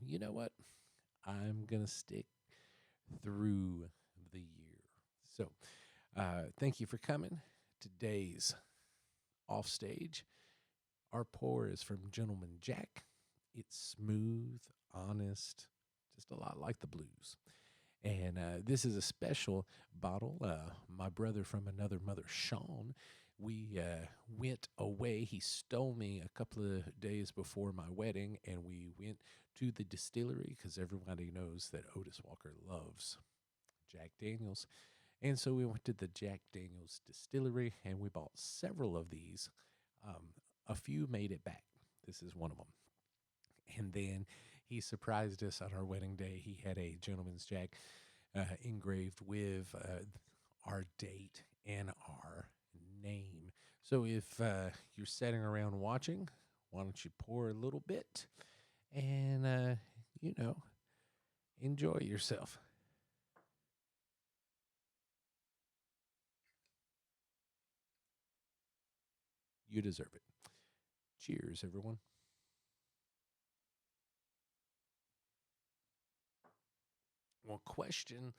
you know what? I'm going to stick through the year. So, thank you for coming. Today's Offstage. Our pour is from Gentleman Jack. It's smooth, honest, just a lot like the blues. And this is a special bottle. My brother from another mother, Sean, we went away. He stole me a couple of days before my wedding, and we went to the distillery because everybody knows that Otis Walker loves Jack Daniels. And so we went to the Jack Daniels distillery and we bought several of these. A few made it back. This is one of them. And then he surprised us on our wedding day. He had a gentleman's Jack engraved with our date and our name. So if you're sitting around watching, why don't you pour a little bit and, enjoy yourself. You deserve it. Cheers, everyone. Well, question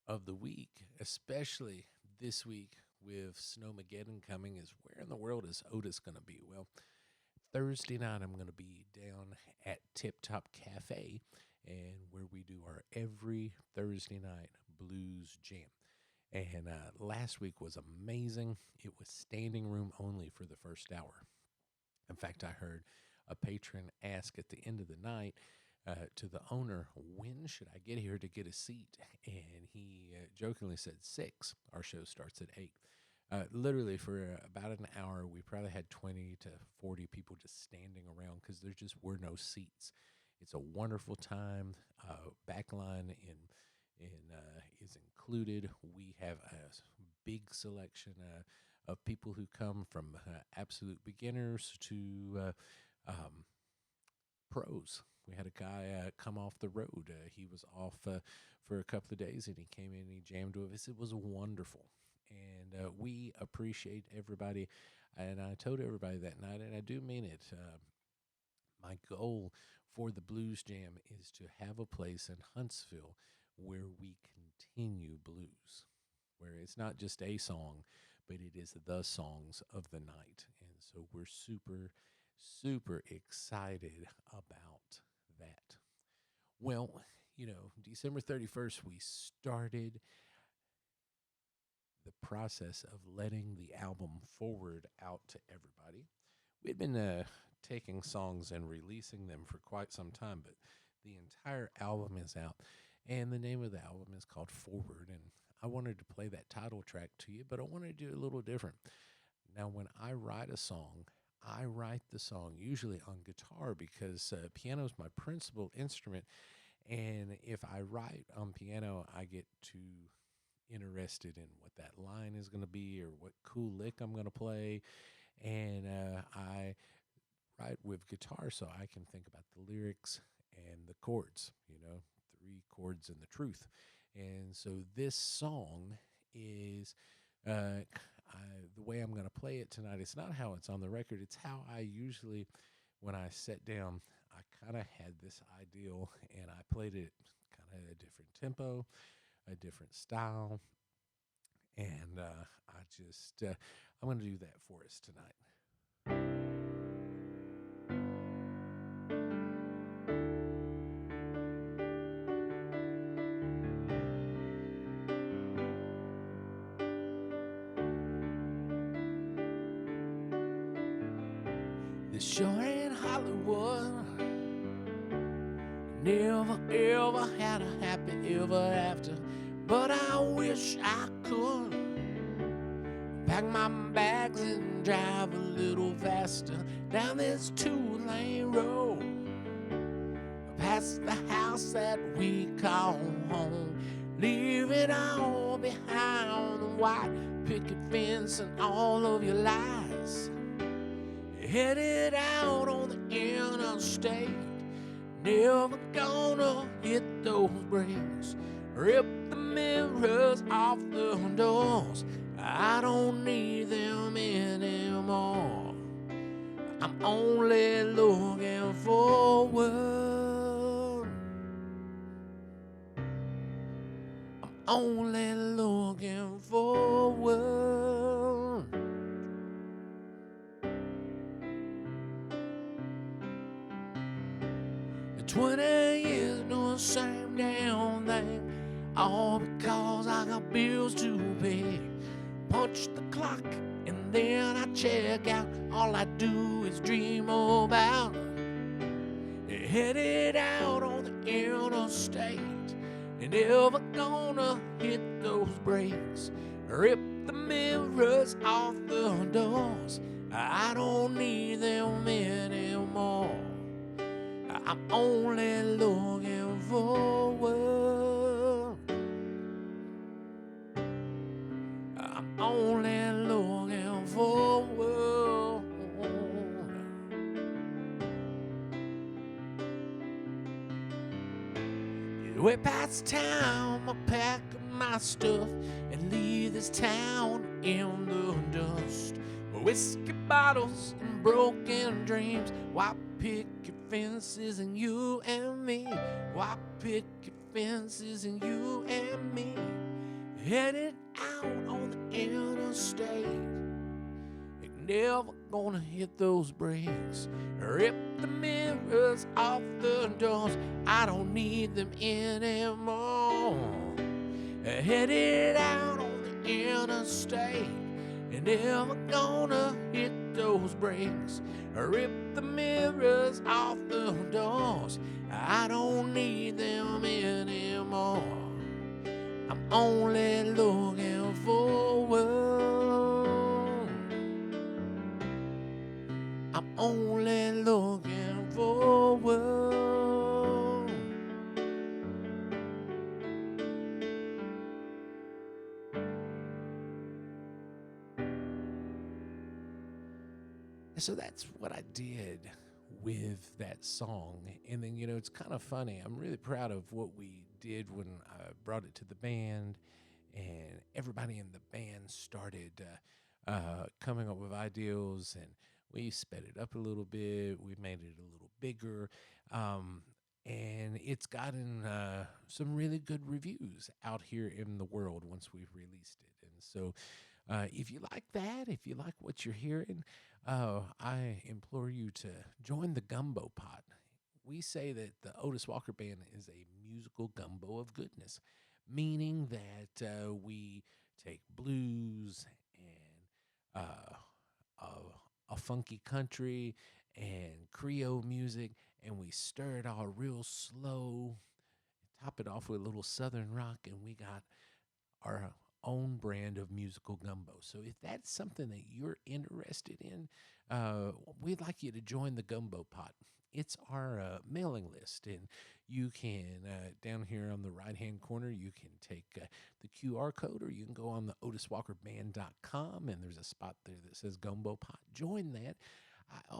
of the week, especially this week with Snowmageddon coming, is where in the world is Otis going to be? Well, Thursday night, I'm going to be down at Tip Top Cafe, and where we do our every Thursday night blues jam. And last week was amazing. It was standing room only for the first hour. In fact, I heard a patron ask at the end of the night to the owner, when should I get here to get a seat? And he jokingly said 6. Our show starts at 8. Literally for about an hour, we probably had 20 to 40 people just standing around because there just were no seats. It's a wonderful time. Backline is included. We have a big selection of people who come from absolute beginners to pros. We had a guy come off the road. He was off for a couple of days, and he came in and he jammed with us. It was wonderful. And we appreciate everybody. And I told everybody that night, and I do mean it, my goal for the Blues Jam is to have a place in Huntsville where we continue blues, where it's not just a song, but it is the songs of the night. And so we're super, super excited about that. Well, December 31st, we started the process of letting the album forward out to everybody. We had been taking songs and releasing them for quite some time, but the entire album is out. And the name of the album is called Forward. And I wanted to play that title track to you, but I wanted to do it a little different. Now, when I write a song, I write the song usually on guitar because piano is my principal instrument. And if I write on piano, I get too interested in what that line is going to be or what cool lick I'm going to play. And I write with guitar so I can think about the lyrics and the chords, 3 chords and the truth. And so this song is the way I'm going to play it tonight. It's not how it's on the record. It's how I usually, when I sat down, I kind of had this ideal and I played it kind of a different tempo, a different style. And I'm going to do that for us tonight. This sure ain't Hollywood. Never ever had a happy ever after, but I wish I could pack my bags and drive a little faster down this 2-lane road, past the house that we call home, leave it all behind, the white picket fence and all of your lies. Headed out on the interstate, never gonna hit those brakes, rip the mirrors off the doors, I don't need them anymore. I'm only looking forward. only looking forward. 20 years doing the same damn thing, all because I got bills to pay. Punch the clock and then I check out. All I do is dream about headed out on the interstate. And never gonna hit those brakes, rip the mirrors off the doors. I don't need them anymore. I'm only looking forward. I'm only looking forward. Way past town, I pack up my stuff and leave this town in the dust. Whiskey bottles and broken dreams. Why picket fences and you and me? Why picket fences and you and me? Headed out on the interstate, ain't never gonna hit those brakes. Rip the mirrors off the doors. I don't need them anymore. Headed out on the interstate, ain't never gonna hit those brakes. Rip the mirrors off the doors. I don't need them anymore. I'm only looking forward. I'm only looking forward. So that's what I did with that song. And then, it's kind of funny. I'm really proud of what we did when I brought it to the band, and everybody in the band started coming up with ideas, and we sped it up a little bit. We made it a little bigger. And it's gotten some really good reviews out here in the world once we've released it. And so if you like that, if you like what you're hearing, I implore you to join the Gumbo Pot. We say that the Otis Walker Band is a musical gumbo of goodness, meaning that we take blues and a funky country and Creole music, and we stir it all real slow, top it off with a little Southern rock, and we got our own brand of musical gumbo. So if that's something that you're interested in, we'd like you to join the Gumbo Pot. It's our mailing list, and you can, down here on the right-hand corner, you can take the QR code, or you can go on the otiswalkerband.com, and there's a spot there that says Gumbo Pot. Join that. I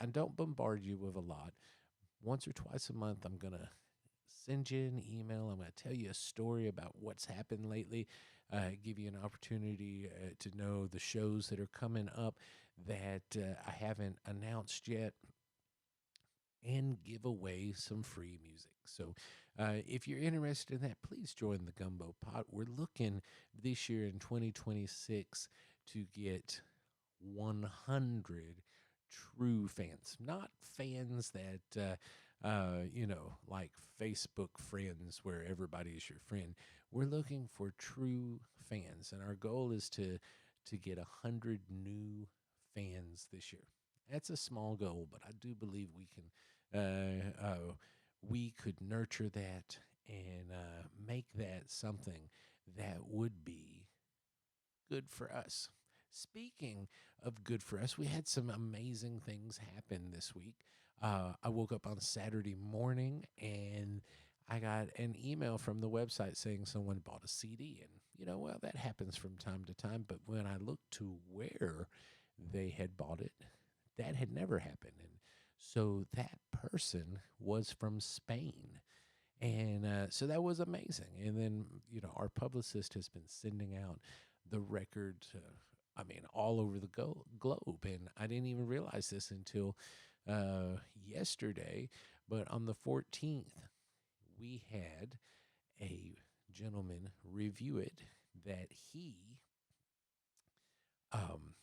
don't bombard you with a lot. Once or twice a month, I'm going to send you an email. I'm going to tell you a story about what's happened lately, give you an opportunity to know the shows that are coming up that I haven't announced yet, and give away some free music. So if you're interested in that, please join the Gumbo Pot. We're looking this year in 2026 to get 100 true fans, not fans that like Facebook friends where everybody is your friend. We're looking for true fans, and our goal is to get 100 new fans this year. That's a small goal, but I do believe we could nurture that and make that something that would be good for us. Speaking of good for us, we had some amazing things happen this week. I woke up on Saturday morning and I got an email from the website saying someone bought a CD. And, well, that happens from time to time. But when I looked to where they had bought it, that had never happened. And so that person was from Spain. And so that was amazing. And then, our publicist has been sending out the record all over the globe. And I didn't even realize this until yesterday. But on the 14th, we had a gentleman review it that um,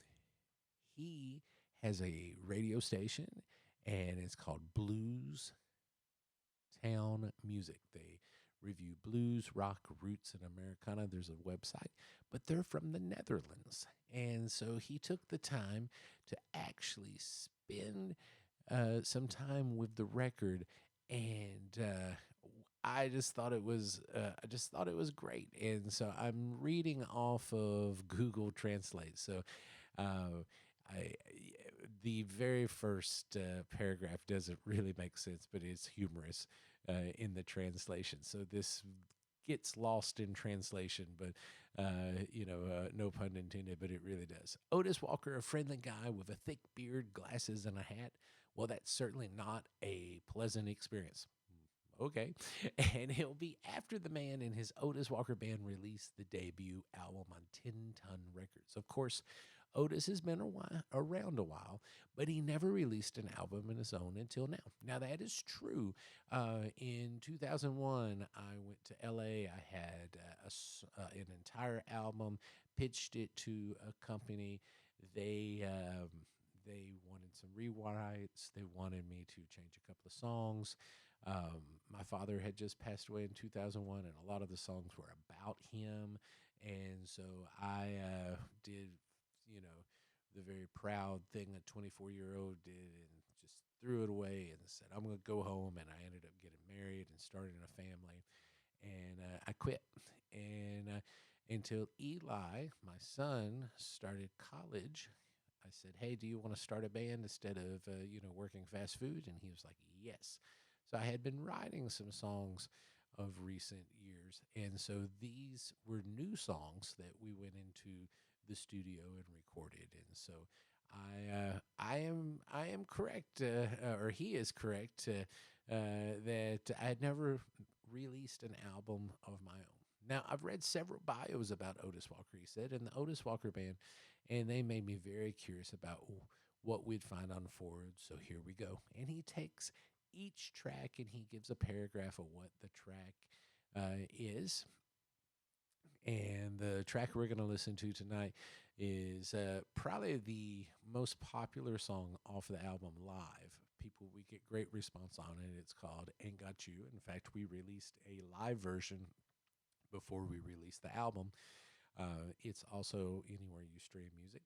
he has a radio station, and it's called Blues Town Music. They review blues, rock, roots, and Americana. There's a website, but they're from the Netherlands. And so he took the time to actually spend some time with the record, and I just thought it was great. And so I'm reading off of Google Translate. So uh, I the very first paragraph doesn't really make sense, but it's humorous in the translation. So this gets lost in translation, but no pun intended, but it really does. Otis Walker, a friendly guy with a thick beard, glasses, and a hat. Well, that's certainly not a pleasant experience. Okay. And it'll be after the man and his Otis Walker band released the debut album on 10 Ton Records. Of course, Otis has been around a while, but he never released an album on his own until now. Now, that is true. In 2001, I went to LA. I had an entire album, pitched it to a company. They wanted some rewrites. They wanted me to change a couple of songs. My father had just passed away in 2001, and a lot of the songs were about him. And so I did, the very proud thing a 24-year-old did, and just threw it away and said, I'm going to go home. And I ended up getting married and starting a family. And I quit. And until Eli, my son, started college, I said, hey, do you want to start a band instead of, working fast food? And he was like, yes. So I had been writing some songs of recent years. And so these were new songs that we went into the studio and recorded. And so I am correct, or he is correct, that I had never released an album of my own. Now, I've read several bios about Otis Walker, he said, and the Otis Walker Band, and they made me very curious about what we'd find on the forward. So here we go. And he takes each track and he gives a paragraph of what the track is. And the track we're going to listen to tonight is probably the most popular song off the album live. We get great response on it. It's called Ain't Got You. In fact, we released a live version before we released the album. It's also anywhere you stream music.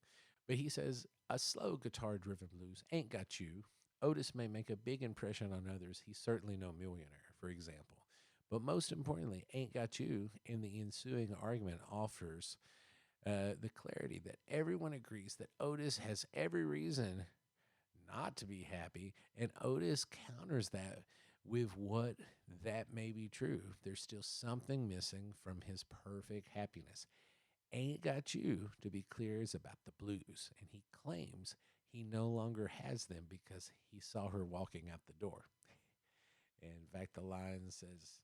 But he says, a slow guitar-driven blues, Ain't Got You. Otis may make a big impression on others. He's certainly no millionaire, for example. But most importantly, Ain't Got You in the ensuing argument offers the clarity that everyone agrees that Otis has every reason not to be happy, and Otis counters that with what that may be true. There's still something missing from his perfect happiness. Ain't Got You, to be clear, is about the blues, and he claims he no longer has them because he saw her walking out the door. And in fact, the line says,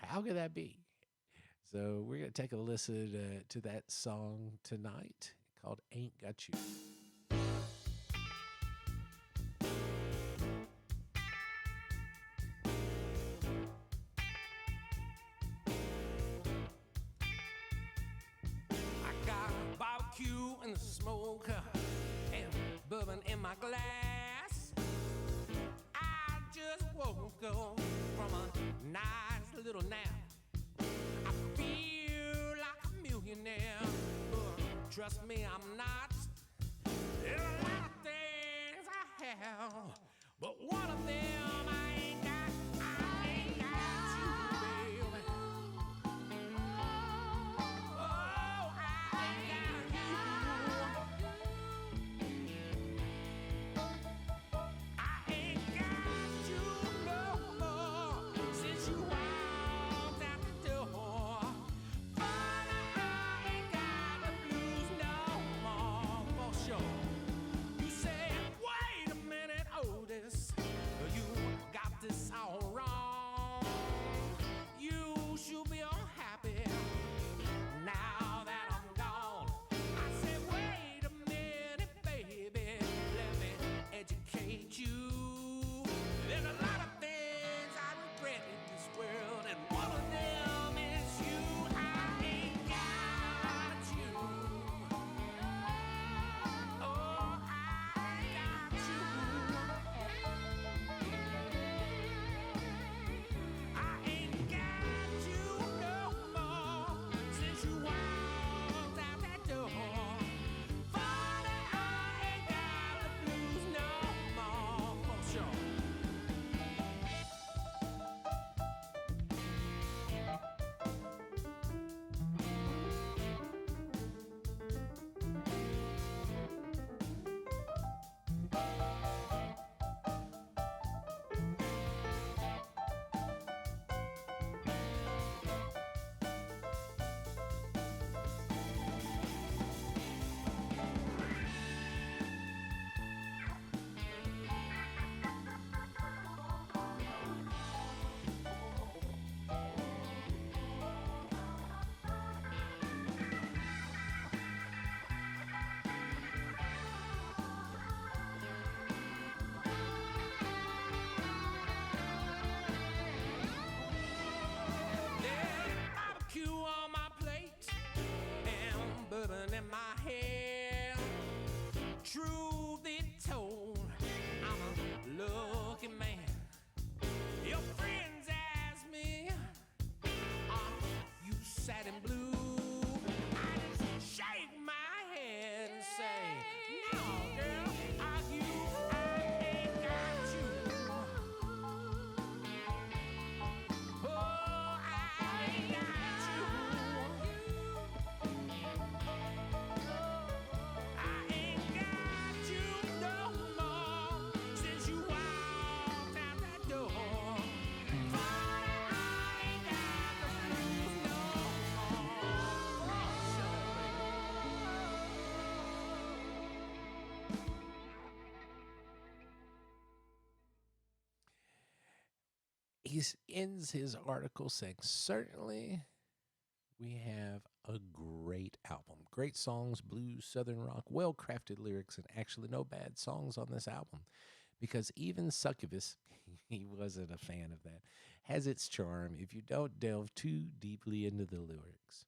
how could that be? So we're going to take a listen to that song tonight called Ain't Got You. I got barbecue in the smoker and bourbon in my glass. I just woke up from a nice little nap. I feel like a millionaire, but trust me, I'm not. There's a lot of things I have, but one of them I ain't got. I ain't got you, baby. Oh, I ain't got you. I ain't got you no more since you walked out the door. Father, I ain't got the blues no more, for sure. You said, wait a minute, Otis. You he ends his article saying, certainly we have a great album. Great songs, blues, southern rock, well-crafted lyrics, and actually no bad songs on this album. Because even Succubus, he wasn't a fan of that, has its charm if you don't delve too deeply into the lyrics.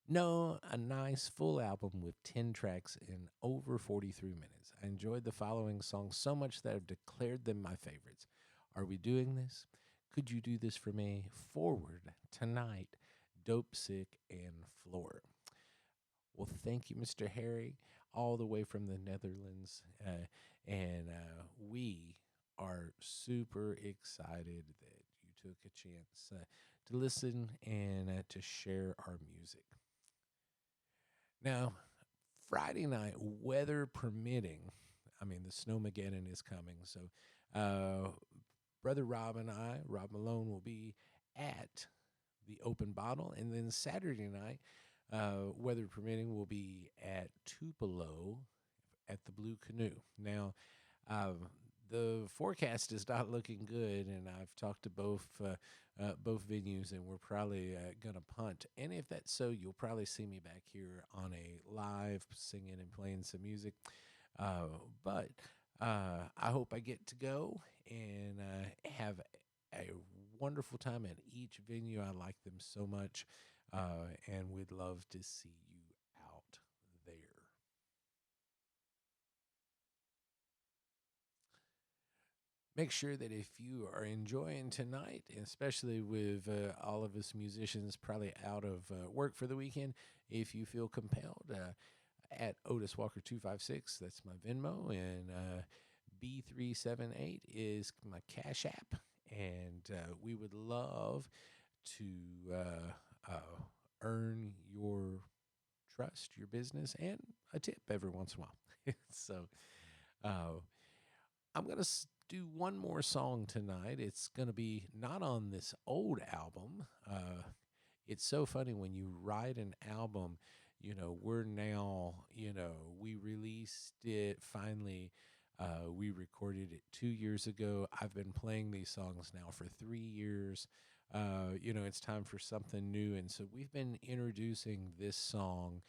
No, a nice full album with 10 tracks in over 43 minutes. I enjoyed the following songs so much that I've declared them my favorites. Are We Doing This? Could You Do This For Me? Forward, Tonight, Dope Sick, and Floor. Well, thank you, Mr. Harry, all the way from the Netherlands. And we are super excited that you took a chance to listen and to share our music. Now, Friday night, weather permitting, I mean, the Snowmageddon is coming. So, Brother Rob and I, Rob Malone, will be at the Open Bottle. And then Saturday night, weather permitting, will be at Tupelo at the Blue Canoe. Now, the forecast is not looking good, and I've talked to both venues, and we're probably going to punt. And if that's so, you'll probably see me back here on a live singing and playing some music. But I hope I get to go and have a wonderful time at each venue. I like them so much, and we'd love to see you out there. Make sure that if you are enjoying tonight, especially with all of us musicians probably out of work for the weekend, if you feel compelled, at Otis Walker 256, that's my Venmo, and B378 is my Cash App, and we would love to earn your trust, your business, and a tip every once in a while. So I'm going to do one more song tonight. It's going to be not on this old album. It's so funny when you write an album, we're now, we released it finally. We recorded it 2 years ago. I've been playing these songs now for 3 years. It's time for something new. And so we've been introducing this song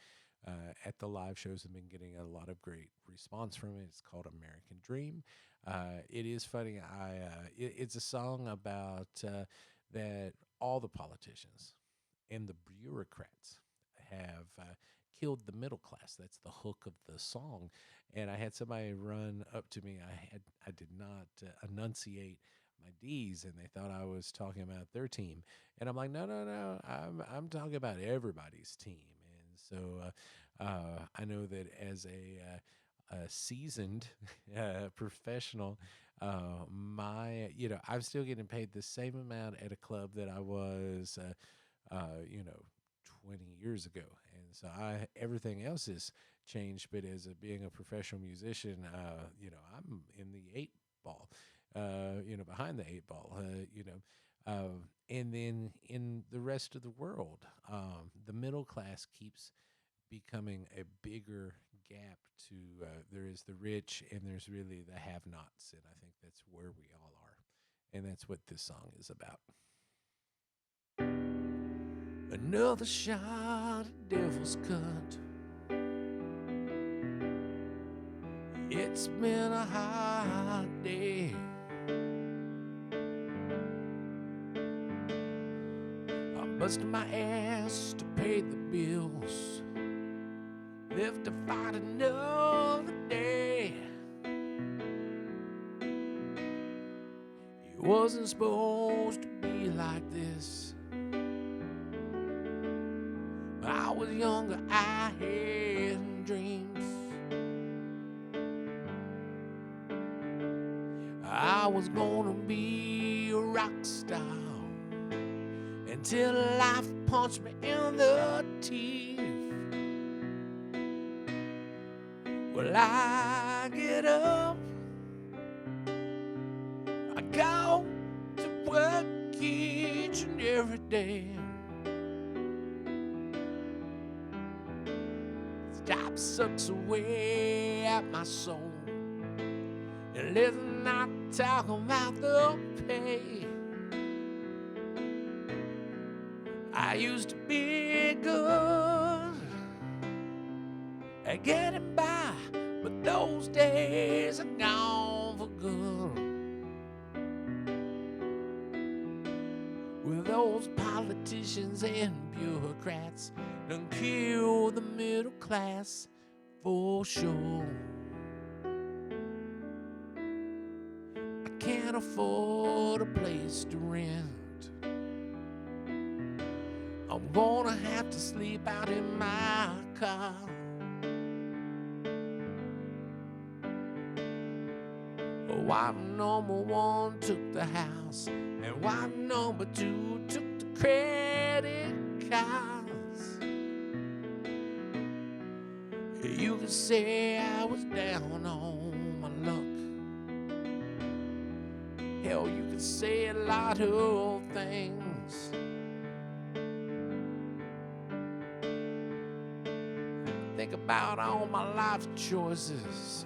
at the live shows and been getting a lot of great response from it. It's called American Dream. It is funny. It's a song about that all the politicians and the bureaucrats have killed the middle class. That's the hook of the song. And I had somebody run up to me. I did not enunciate my D's, and they thought I was talking about their team. And I'm like, no. I'm talking about everybody's team. And so I know that as a seasoned professional, I'm still getting paid the same amount at a club that I was, 20 years ago. And so everything else has changed, but as being a professional musician, I'm in the eight ball, behind the eight ball, and then in the rest of the world, the middle class keeps becoming a bigger gap to there is the rich and there's really the have-nots, and I think that's where we all are, and that's what this song is about. Another shot of Devil's Cut. It's been a hot day. I'm busting my ass to pay the bills. Live to fight another day. It wasn't supposed to be like this. When I was younger, I had dreams. I was gonna be a rock star until life punched me in the teeth. Well, I get up, I go to work each and every day. This job sucks away at my soul. And let's not talk about the pay. I used to be good at getting by, but those days are gone for good. With those politicians and bureaucrats done kill the middle class for sure. I can't afford a place to rent. I'm gonna have to sleep out in my car. Wife number one took the house, and wife number two took the credit cards. You could say I was down on my luck. Hell, you could say a lot of things. Think about all my life choices,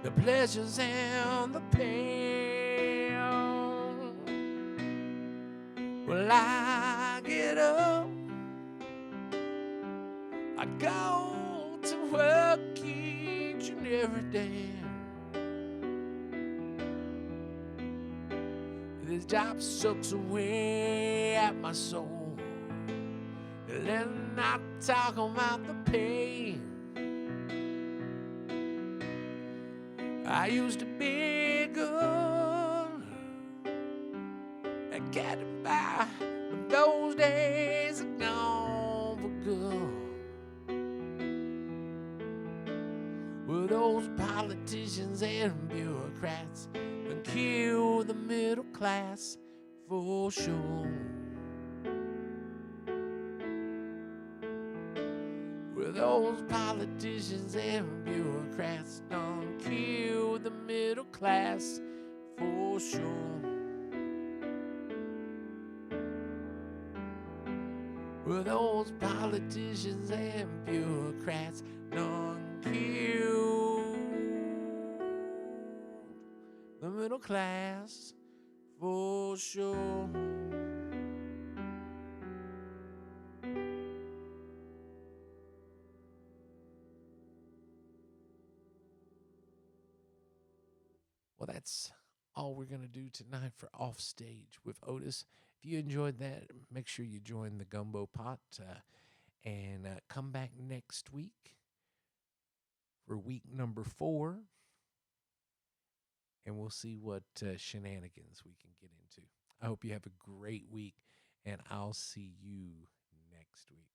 the pleasures and the pain. Well, I get up, I go to work each and every day. This job sucks away at my soul. Let's not talk about the pain. I used to be good at getting by, but those days are gone for good. Well, those politicians and bureaucrats that kill the middle class for sure. Well, those politicians and bureaucrats done kill the middle class for sure. Well, those politicians and bureaucrats done kill the middle class for sure. Well, that's all we're going to do tonight for Offstage with Otis. If you enjoyed that, make sure you join the Gumbo Pot and come back next week for week number 4, and we'll see what shenanigans we can get into. I hope you have a great week, and I'll see you next week.